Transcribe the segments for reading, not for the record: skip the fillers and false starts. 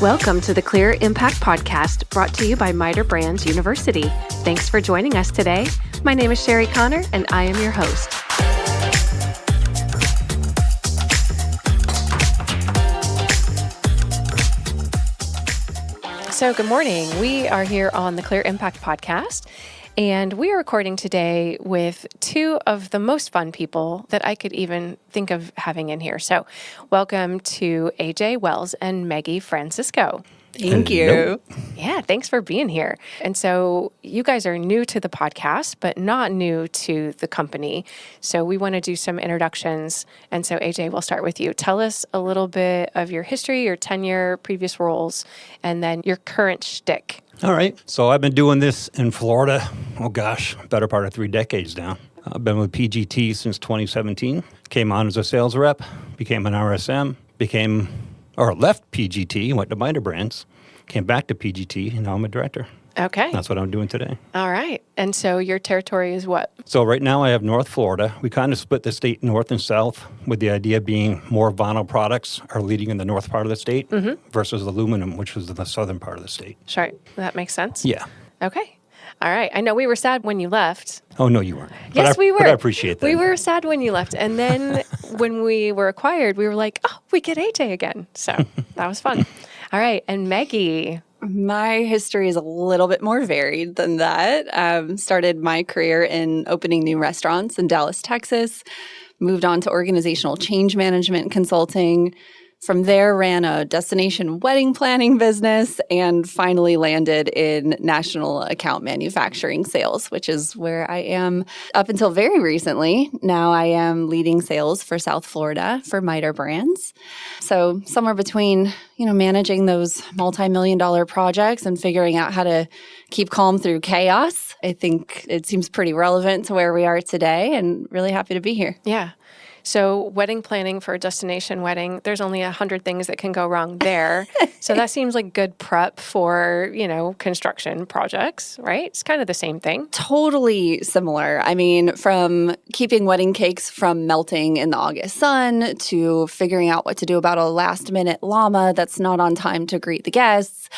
Welcome to the Clear Impact Podcast, brought to you by MITER Brands University. Thanks for joining us today. My name is Sherry Connor, and I am your host. So good morning. We are here on the Clear Impact Podcast, and we are recording today with two of the most fun people that I could even think of having in here. So welcome to AJ Wells and Meggie Francisco. Thank you. Yeah, thanks for being here. And so you guys are new to the podcast, but not new to the company. So we want to do some introductions. And so AJ, we'll start with you. Tell us a little bit of your history, your tenure, previous roles, and then your current shtick. All right. So I've been doing this in Florida, better part of 3 decades now. I've been with PGT since 2017. Came on as a sales rep, became an RSM, left PGT, went to MITER Brands, came back to PGT, and now I'm a director. Okay. That's what I'm doing today. All right. And so your territory is what? So right now I have North Florida. We kind of split the state north and south, with the idea being more vinyl products are leading in the north part of the state versus aluminum, which was in the southern part of the state. Sure. That makes sense. Yeah. Okay. All right. I know we were sad when you left. Oh, no, you weren't. Yes, we were. But I appreciate that. We were sad when you left. And then when we were acquired, we were like, oh, we get AJ again. So that was fun. All right. And Meggie. My history is a little bit more varied than that. Started my career in opening new restaurants in Dallas, Texas. Moved on to organizational change management consulting. From there, ran a destination wedding planning business and finally landed in national account manufacturing sales, which is where I am up until very recently. Now I am leading sales for South Florida for MITER Brands. So somewhere between, managing those multi-million-dollar projects and figuring out how to keep calm through chaos, I think it seems pretty relevant to where we are today, and really happy to be here. Yeah. So wedding planning for a destination wedding, there's only 100 things that can go wrong there. So that seems like good prep for, construction projects, right? It's kind of the same thing. Totally similar. I mean, from keeping wedding cakes from melting in the August sun to figuring out what to do about a last-minute llama that's not on time to greet the guests.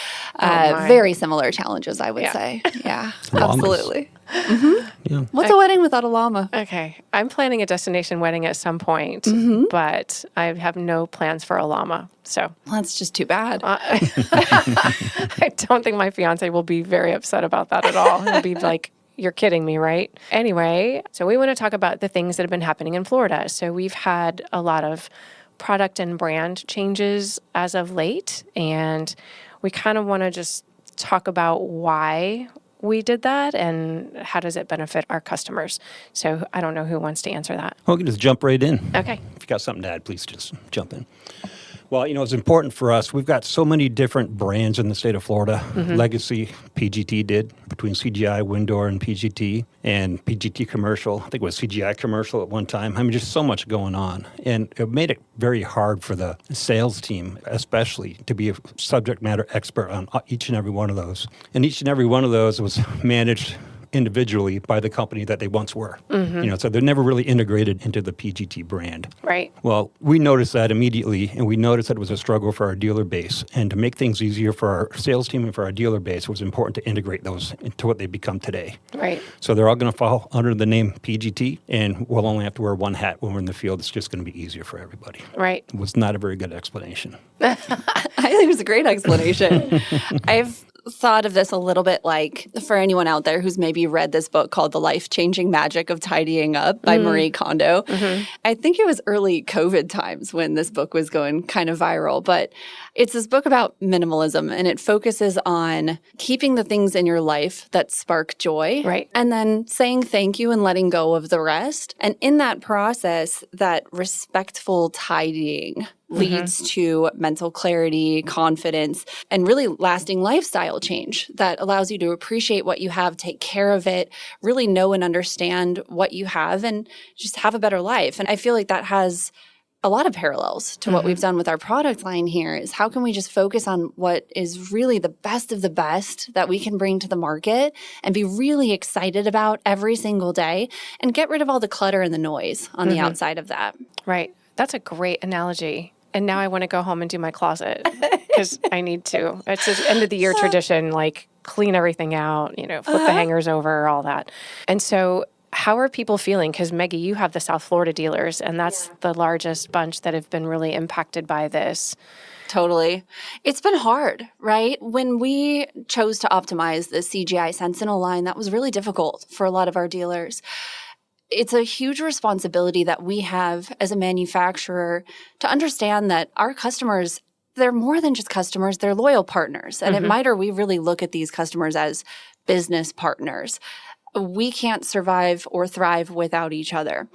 Very similar challenges, I would say. Yeah, absolutely. Yeah. What's a wedding without a llama? Okay. I'm planning a destination wedding at some point, but I have no plans for a llama. So Well, that's just too bad. I don't think my fiance will be very upset about that at all. He'll be like, you're kidding me, right? Anyway, so we want to talk about the things that have been happening in Florida. So we've had a lot of product and brand changes as of late, and we kind of want to just talk about why we did that and how does it benefit our customers. So I don't know who wants to answer that. Well, we can just jump right in. Okay. If you got something to add, please just jump in. Well, it's important for us. We've got so many different brands in the state of Florida. Legacy, PGT did, between CGI, Windor, and PGT Commercial. I think it was CGI Commercial at one time. I mean, just so much going on. And it made it very hard for the sales team, especially, to be a subject matter expert on each and every one of those. And each and every one of those was managed individually by the company that they once were. So they're never really integrated into the PGT brand. Right. Well, we noticed that immediately, and we noticed that it was a struggle for our dealer base. And to make things easier for our sales team and for our dealer base, it was important to integrate those into what they become today. Right. So they're all going to fall under the name PGT, and we'll only have to wear one hat when we're in the field. It's just going to be easier for everybody. Right. It was not a very good explanation. I think it was a great explanation. I've thought of this a little bit like, for anyone out there who's maybe read this book called The Life-Changing Magic of Tidying Up by Marie Kondo. I think it was early COVID times when this book was going kind of viral, but it's this book about minimalism, and it focuses on keeping the things in your life that spark joy, right, and then saying thank you and letting go of the rest. And in that process, that respectful tidying leads to mental clarity, confidence, and really lasting lifestyle change that allows you to appreciate what you have, take care of it, really know and understand what you have, and just have a better life. And I feel like that has a lot of parallels to what we've done with our product line here. Is how can we just focus on what is really the best of the best that we can bring to the market and be really excited about every single day, and get rid of all the clutter and the noise on the outside of that. Right. That's a great analogy. And now I want to go home and do my closet because I need to. It's an end of the year tradition, like clean everything out, flip the hangers over, all that. And so how are people feeling? Because Meggie, you have the South Florida dealers, and that's the largest bunch that have been really impacted by this. Totally. It's been hard, right? When we chose to optimize the CGI Sentinel line, that was really difficult for a lot of our dealers. It's a huge responsibility that we have as a manufacturer to understand that our customers, they're more than just customers, they're loyal partners. And at MITER, we really look at these customers as business partners. We can't survive or thrive without each other.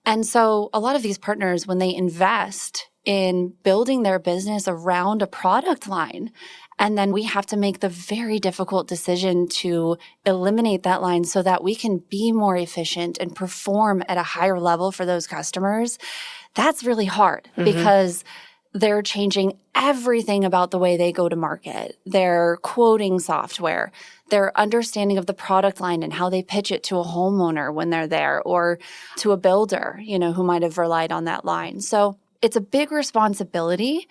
And so a lot of these partners, when they invest in building their business around a product line, and then we have to make the very difficult decision to eliminate that line so that we can be more efficient and perform at a higher level for those customers, that's really hard because they're changing everything about the way they go to market, their quoting software, their understanding of the product line and how they pitch it to a homeowner when they're there or to a builder, who might have relied on that line. So it's a big responsibility,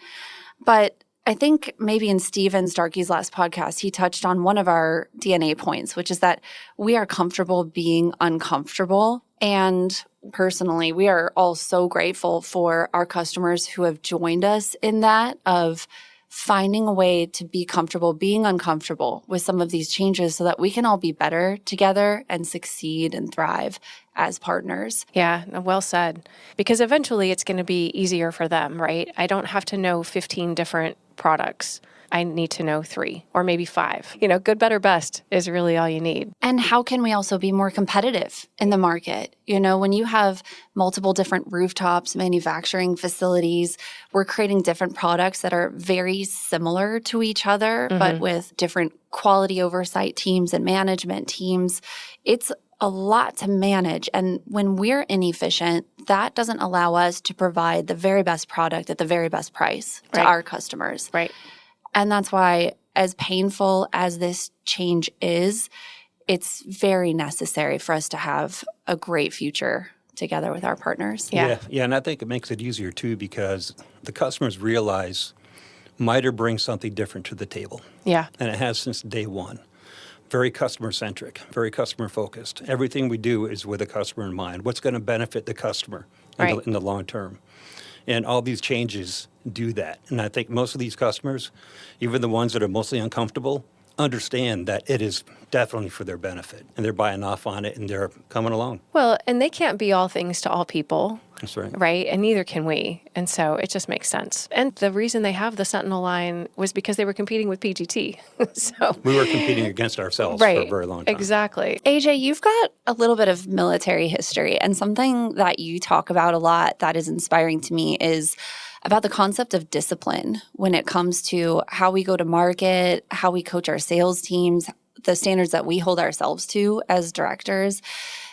but I think maybe in Steven Starkey's last podcast, he touched on one of our DNA points, which is that we are comfortable being uncomfortable. And personally, we are all so grateful for our customers who have joined us in that of finding a way to be comfortable, being uncomfortable with some of these changes so that we can all be better together and succeed and thrive as partners. Yeah, well said. Because eventually it's going to be easier for them, right? I don't have to know 15 different products. I need to know 3 or maybe 5. Good, better, best is really all you need. And how can we also be more competitive in the market? When you have multiple different rooftops, manufacturing facilities, we're creating different products that are very similar to each other, but with different quality oversight teams and management teams. It's a lot to manage. And when we're inefficient, that doesn't allow us to provide the very best product at the very best price to our customers. Right. And that's why, as painful as this change is, it's very necessary for us to have a great future together with our partners. Yeah. And I think it makes it easier, too, because the customers realize MITER brings something different to the table. Yeah. And it has since day one. Very customer-centric, very customer-focused. Everything we do is with the customer in mind. What's going to benefit the customer in the long term? And all these changes do that. And I think most of these customers, even the ones that are mostly uncomfortable, understand that it is definitely for their benefit. And they're buying off on it and they're coming along. Well, and they can't be all things to all people. That's right. Right? And neither can we. And so it just makes sense. And the reason they have the Sentinel line was because they were competing with PGT. So we were competing against ourselves for a very long time. Exactly. AJ, you've got a little bit of military history, and something that you talk about a lot that is inspiring to me is about the concept of discipline when it comes to how we go to market, how we coach our sales teams, the standards that we hold ourselves to as directors.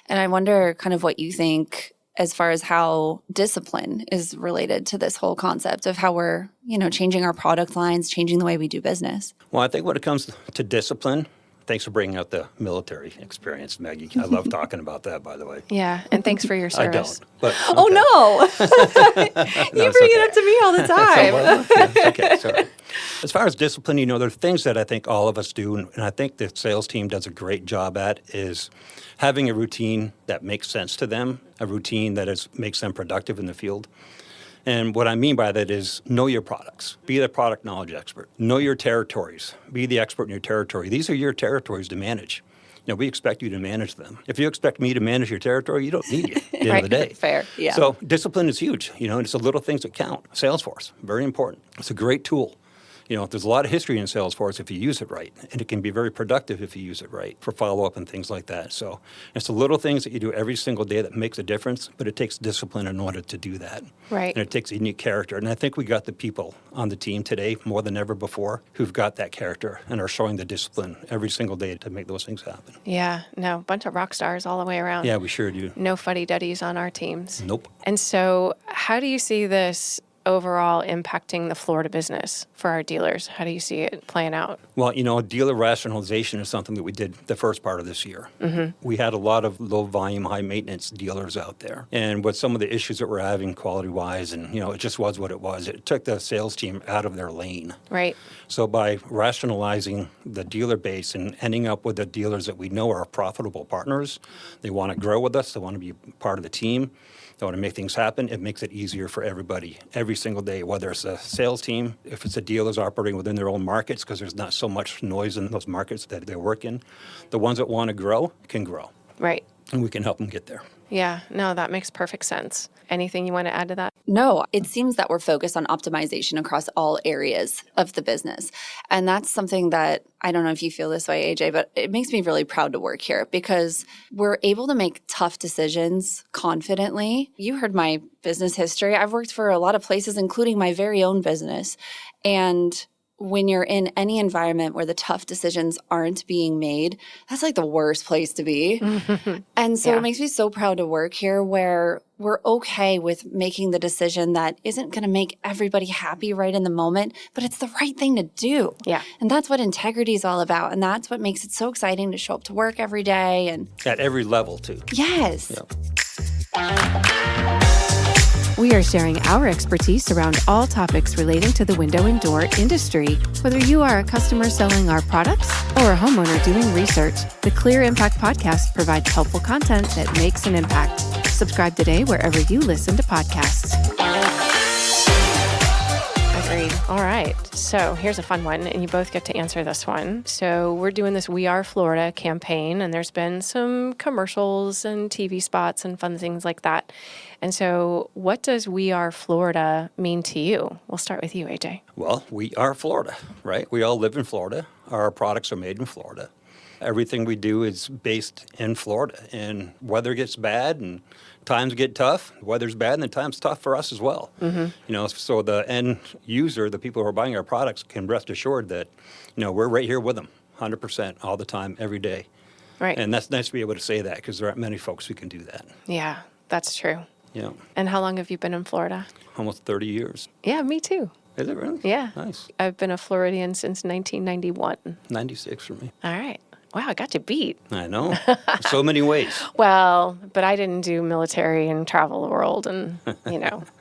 And I wonder kind of what you think as far as how discipline is related to this whole concept of how we're, changing our product lines, changing the way we do business. Well, I think when it comes to discipline, thanks for bringing out the military experience, Meggie. I love talking about that, by the way. Yeah, and thanks for your service. I don't. But, okay. Oh, no. You bring it up to me all the time. Okay, sorry. As far as discipline, there are things that I think all of us do, and I think the sales team does a great job at, is having a routine that makes sense to them, a routine that makes them productive in the field. And what I mean by that is know your products. Be the product knowledge expert. Know your territories. Be the expert in your territory. These are your territories to manage. We expect you to manage them. If you expect me to manage your territory, you don't need me at the end of the day. Fair, yeah. So discipline is huge, and it's the little things that count. Salesforce, very important. It's a great tool. There's a lot of history in Salesforce if you use it right, and it can be very productive if you use it right for follow-up and things like that. So it's the little things that you do every single day that makes a difference, but it takes discipline in order to do that. Right. And it takes a unique character. And I think we got the people on the team today more than ever before who've got that character and are showing the discipline every single day to make those things happen. Yeah, no, bunch of rock stars all the way around. Yeah, we sure do. No fuddy-duddies on our teams. Nope. And so how do you see this overall impacting the Florida business for our dealers? How do you see it playing out? Well, dealer rationalization is something that we did the first part of this year. We had a lot of low volume, high maintenance dealers out there. And with some of the issues that we're having quality wise, and, it just was what it was. It took the sales team out of their lane. Right. So by rationalizing the dealer base and ending up with the dealers that we know are profitable partners, they want to grow with us, they want to be part of the team, they want to make things happen, it makes it easier for everybody every single day, whether it's a sales team, if it's the dealers operating within their own markets, because there's not so much noise in those markets that they work in. The ones that want to grow can grow. Right. And we can help them get there. Yeah, no, that makes perfect sense. Anything you want to add to that? No, it seems that we're focused on optimization across all areas of the business. And that's something that, I don't know if you feel this way, AJ, but it makes me really proud to work here because we're able to make tough decisions confidently. You heard my business history. I've worked for a lot of places, including my very own business. And when you're in any environment where the tough decisions aren't being made, that's like the worst place to be. And so it makes me so proud to work here where we're okay with making the decision that isn't going to make everybody happy right in the moment, but it's the right thing to do. Yeah. And that's what integrity is all about. And that's what makes it so exciting to show up to work every day. And At every level, too. yes. Yeah. We are sharing our expertise around all topics relating to the window and door industry. Whether you are a customer selling our products or a homeowner doing research, the Clear Impact Podcast provides helpful content that makes an impact. Subscribe today wherever you listen to podcasts. Agreed. All right. So here's a fun one, and you both get to answer this one. So we're doing this We Are Florida campaign, and there's been some commercials and TV spots and fun things like that. And so what does We Are Florida mean to you? We'll start with you, AJ. Well, we are Florida, right? We all live in Florida. Our products are made in Florida. Everything we do is based in Florida. And weather gets bad and times get tough. Weather's bad and the time's tough for us as well. So the end user, the people who are buying our products, can rest assured that, we're right here with them 100% all the time, every day. Right. And that's nice to be able to say that because there aren't many folks who can do that. Yeah, that's true. Yeah. And how long have you been in Florida? Almost 30 years. Yeah, me too. Is it really? Yeah. Nice. I've been a Floridian since 1991. 96 for me. All right. Wow, I got you beat. I know. So many ways. Well, but I didn't do military and travel the world and,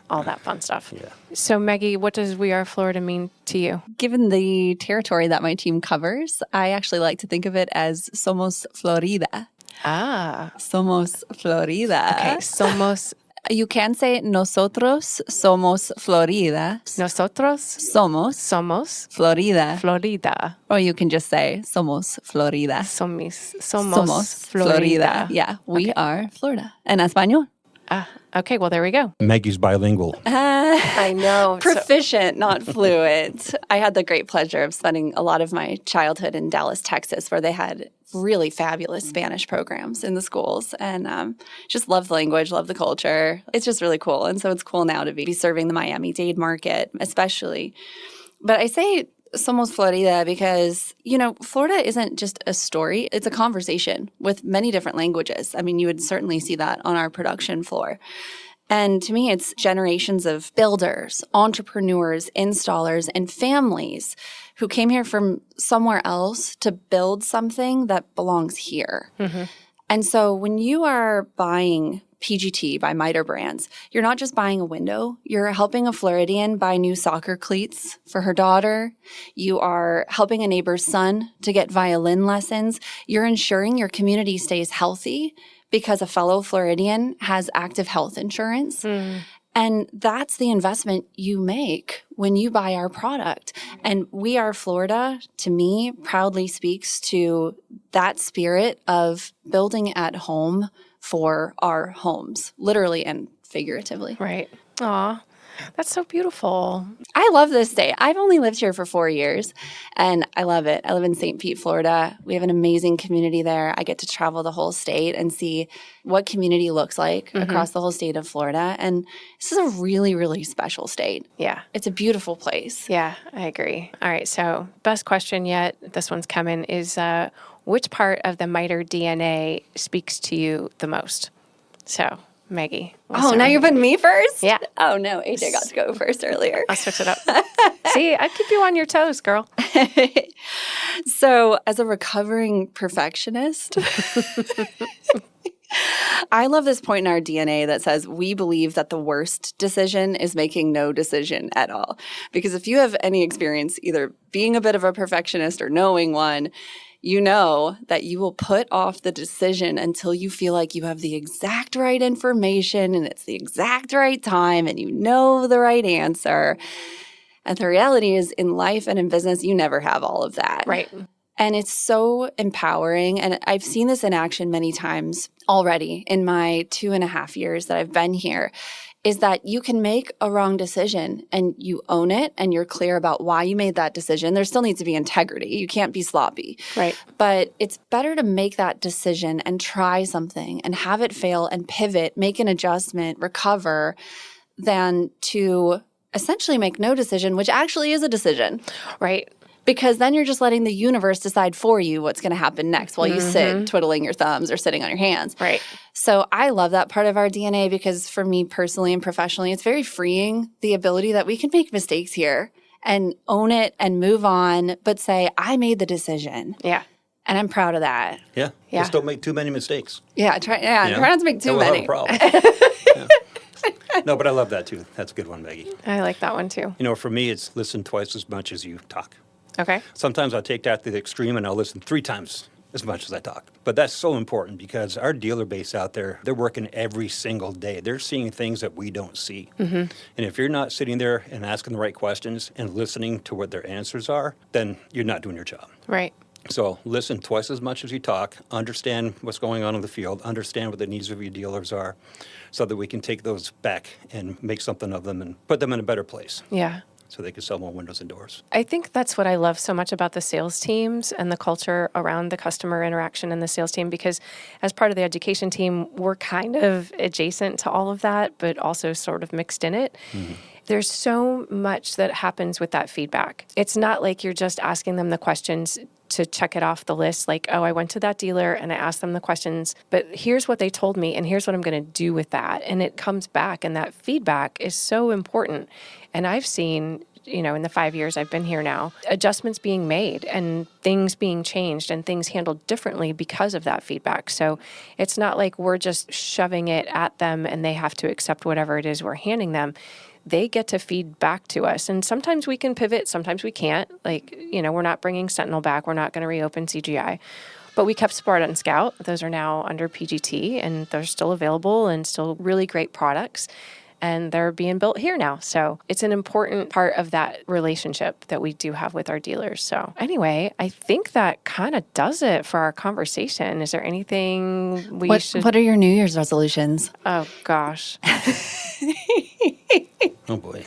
all that fun stuff. Yeah. So, Meggie, what does We Are Florida mean to you? Given the territory that my team covers, I actually like to think of it as Somos Florida. Ah. Somos Florida. Okay. Somos. You can say nosotros somos Florida. Nosotros Somos Florida. Florida. Or you can just say somos Florida. Somos Florida. Yeah, we are Florida. En español. Ah, okay, well, there we go. Maggie's bilingual. I know. Proficient, not fluent. I had the great pleasure of spending a lot of my childhood in Dallas, Texas, where they had really fabulous Spanish programs in the schools. And just love the language, love the culture. It's just really cool. And so it's cool now to be serving the Miami-Dade market, especially. But I say Somos Florida because, Florida isn't just a story. It's a conversation with many different languages. I mean, you would certainly see that on our production floor. And to me, it's generations of builders, entrepreneurs, installers, and families who came here from somewhere else to build something that belongs here. And so when you are buying PGT by MITER brands, you're not just buying a window. You're helping a Floridian buy new soccer cleats for her daughter. You are helping a neighbor's son to get violin lessons. You're ensuring your community stays healthy because a fellow Floridian has active health insurance. And that's the investment you make when you buy our product. And We Are Florida, to me, proudly speaks to that spirit of building at home for our homes, literally and figuratively. Right. Aw, that's so beautiful. I love this state. I've only lived here for 4 years, and I love it. I live in St. Pete, Florida. We have an amazing community there. I get to travel the whole state and see what community looks like across the whole state of Florida. And this is a really, really special state. Yeah. It's a beautiful place. Yeah, I agree. All right, so best question yet, this one's coming, is which part of the MITER DNA speaks to you the most? So Meggie. Oh, now you're putting me first? Yeah. Oh, no. AJ got to go first earlier. I'll switch it up. See, I keep you on your toes, girl. So, as a recovering perfectionist, I love this point in our DNA that says we believe that the worst decision is making no decision at all. Because if you have any experience either being a bit of a perfectionist or knowing one, you know that you will put off the decision until you feel like you have the exact right information and it's the exact right time and you know the right answer. And the reality is, in life and in business, you never have all of that. Right. And it's so empowering. And I've seen this in action many times already in my 2.5 years that I've been here, is that you can make a wrong decision and you own it and you're clear about why you made that decision. There still needs to be integrity. You can't be sloppy. Right. But it's better to make that decision and try something and have it fail and pivot, make an adjustment, recover, than to essentially make no decision, which actually is a decision. Right. Because then you're just letting the universe decide for you what's going to happen next while you sit twiddling your thumbs or sitting on your hands. Right. So I love that part of our DNA because for me personally and professionally, it's very freeing, the ability that we can make mistakes here and own it and move on, but say, I made the decision. Yeah. And I'm proud of that. Yeah. Yeah. Just don't make too many mistakes. Yeah, try not to make too Then we'll many. have a problem. Yeah. No, but I love that too. That's a good one, Meggie. I like that one too. You know, for me, it's listen twice as much as you talk. Okay. Sometimes I'll take that to the extreme and I'll listen 3 times as much as I talk. But that's so important because our dealer base out there, they're working every single day. They're seeing things that we don't see. And if you're not sitting there and asking the right questions and listening to what their answers are, then you're not doing your job. Right. So listen twice as much as you talk, understand what's going on in the field, understand what the needs of your dealers are so that we can take those back and make something of them and put them in a better place Yeah. so they can sell more windows and doors. I think that's what I love so much about the sales teams and the culture around the customer interaction in the sales team, because as part of the education team, we're kind of adjacent to all of that, but also sort of mixed in it. There's so much that happens with that feedback. It's not like you're just asking them the questions to check it off the list, like, oh, I went to that dealer and I asked them the questions, but here's what they told me and here's what I'm going to do with that. And it comes back, and that feedback is so important. And I've seen, you know, in the 5 years I've been here now, adjustments being made and things being changed and things handled differently because of that feedback. So it's not like we're just shoving it at them and they have to accept whatever it is we're handing them. They get to feed back to us. And sometimes we can pivot, sometimes we can't. Like, you know, we're not bringing Sentinel back. We're not going to reopen CGI. But we kept Sparta and Scout. Those are now under PGT, and they're still available and still really great products. And they're being built here now. So it's an important part of that relationship that we do have with our dealers. So anyway, I think that kind of does it for our conversation. Is there anything we should... What are your New Year's resolutions? Oh, gosh. Oh, boy.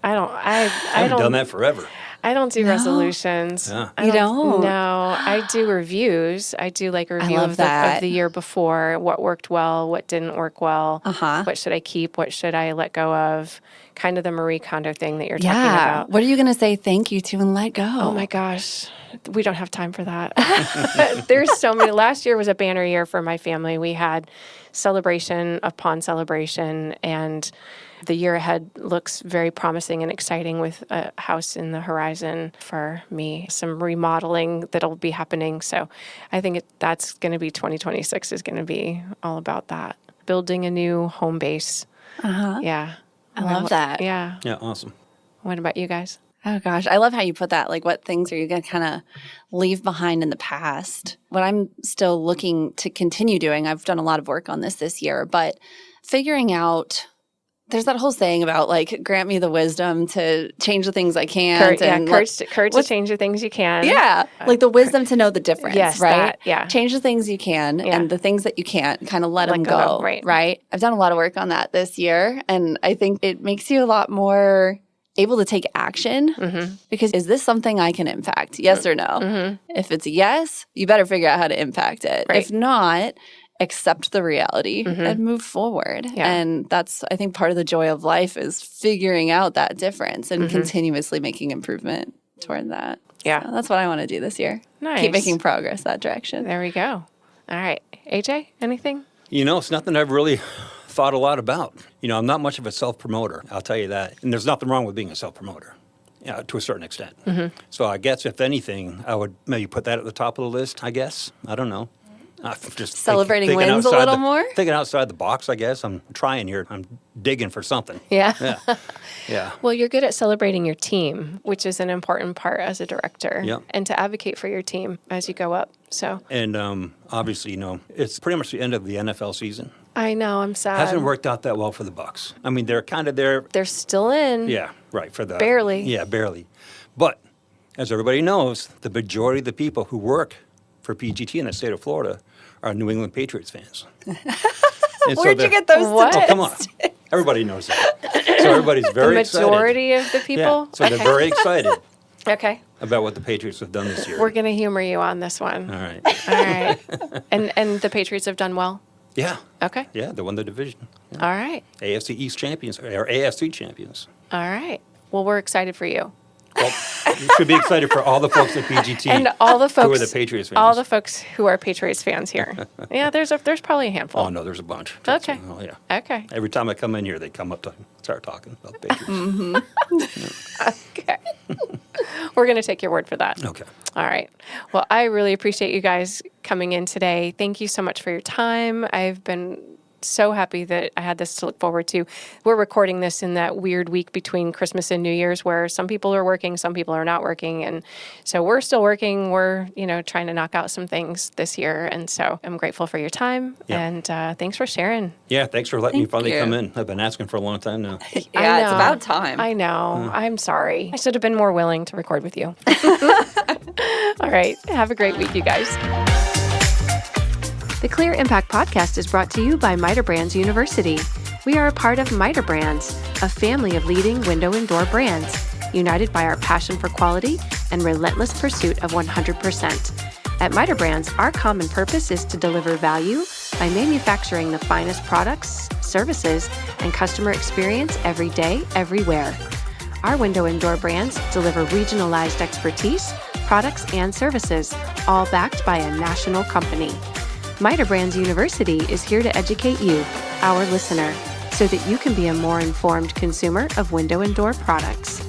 I I've done that forever. I don't do resolutions. Yeah. You don't? No, I do reviews. I do like a review love of that. the year before, what worked well, what didn't work well, Uh-huh. what should I keep, what should I let go of, kind of the Marie Kondo thing that you're talking Yeah. about. What are you going to say thank you to and let go? Oh my gosh, we don't have time for that. There's so many. Last year was a banner year for my family. We had celebration upon celebration, and the year ahead looks very promising and exciting with a house in the horizon for me, some remodeling that'll be happening. So I think that's going to be 2026 is going to be all about that. Building a new home base. Uh-huh. Yeah. I love that. Yeah. Yeah, awesome. What about you guys? Oh gosh, I love how you put that. Like, what things are you going to kind of leave behind in the past? What I'm still looking to continue doing, I've done a lot of work on this year, but figuring out, there's that whole saying about like, grant me the wisdom to change the things I can't. Courage to change the things you can. Yeah, like the wisdom to know the difference, Yes, right? that, yeah. Change the things you can, and the things that you can't, kind of let them go, right? I've done a lot of work on that this year, and I think it makes you a lot more able to take action, because is this something I can impact? Yes or no? If it's a yes, you better figure out how to impact it. Right. If not, accept the reality and move forward. Yeah. And that's, I think, part of the joy of life is figuring out that difference and continuously making improvement toward that. Yeah. So that's what I want to do this year. Nice. Keep making progress that direction. There we go. All right. AJ, anything? It's nothing I've really thought a lot about. I'm not much of a self-promoter, I'll tell you that. And there's nothing wrong with being a self-promoter, to a certain extent. So I guess, if anything, I would maybe put that at the top of the list, I guess. I don't know. I'm just Celebrating thinking wins a outside little more? Thinking outside the box, I guess. I'm trying here. I'm digging for something. Yeah. Yeah. Yeah. Well, you're good at celebrating your team, which is an important part as a director. Yep. And to advocate for your team as you go up. So And obviously, it's pretty much the end of the NFL season. I know, I'm sad. Hasn't worked out that well for the Bucs. I mean, they're kind of there. They're still in. Yeah, right. For the Barely. Yeah, barely. But as everybody knows, the majority of the people who work for PGT in the state of Florida are New England Patriots fans. Where'd you get those What? Oh, come on. Everybody knows that. So everybody's very The excited. majority of the people? Yeah. So they're very excited Okay. about what the Patriots have done this year. We're going to humor you on this one. All right. All right. And the Patriots have done well? Yeah. Okay. Yeah, they won the division. Yeah. All right. AFC East champions, or AFC champions. All right. Well, we're excited for you. Well, you should be excited for all the folks at PGT And all the folks who are the Patriots fans. All the folks who are Patriots fans here. Yeah, there's probably a handful. Oh, no, there's a bunch. Trust Okay. me. Oh, yeah. Okay. Every time I come in here, they come up to start talking about the Patriots. Okay. We're going to take your word for that. Okay. All right. Well, I really appreciate you guys coming in today. Thank you so much for your time. I've been so happy that I had this to look forward to. We're recording this in that weird week between Christmas and New Year's where some people are working, some people are not working. And so we're still working. We're, trying to knock out some things this year. And so I'm grateful for your time. Yeah. And thanks for sharing. Yeah, thanks for letting me Thank finally you. come in. I've been asking for a long time now. Yeah, I it's know. about time. I know. I'm sorry. I should have been more willing to record with you. All right. Have a great week, you guys. The Clear Impact Podcast is brought to you by MITER Brands University. We are a part of MITER Brands, a family of leading window and door brands, united by our passion for quality and relentless pursuit of 100%. At MITER Brands, our common purpose is to deliver value by manufacturing the finest products, services, and customer experience every day, everywhere. Our window and door brands deliver regionalized expertise, products, and services, all backed by a national company. MITER Brands University is here to educate you, our listener, so that you can be a more informed consumer of window and door products.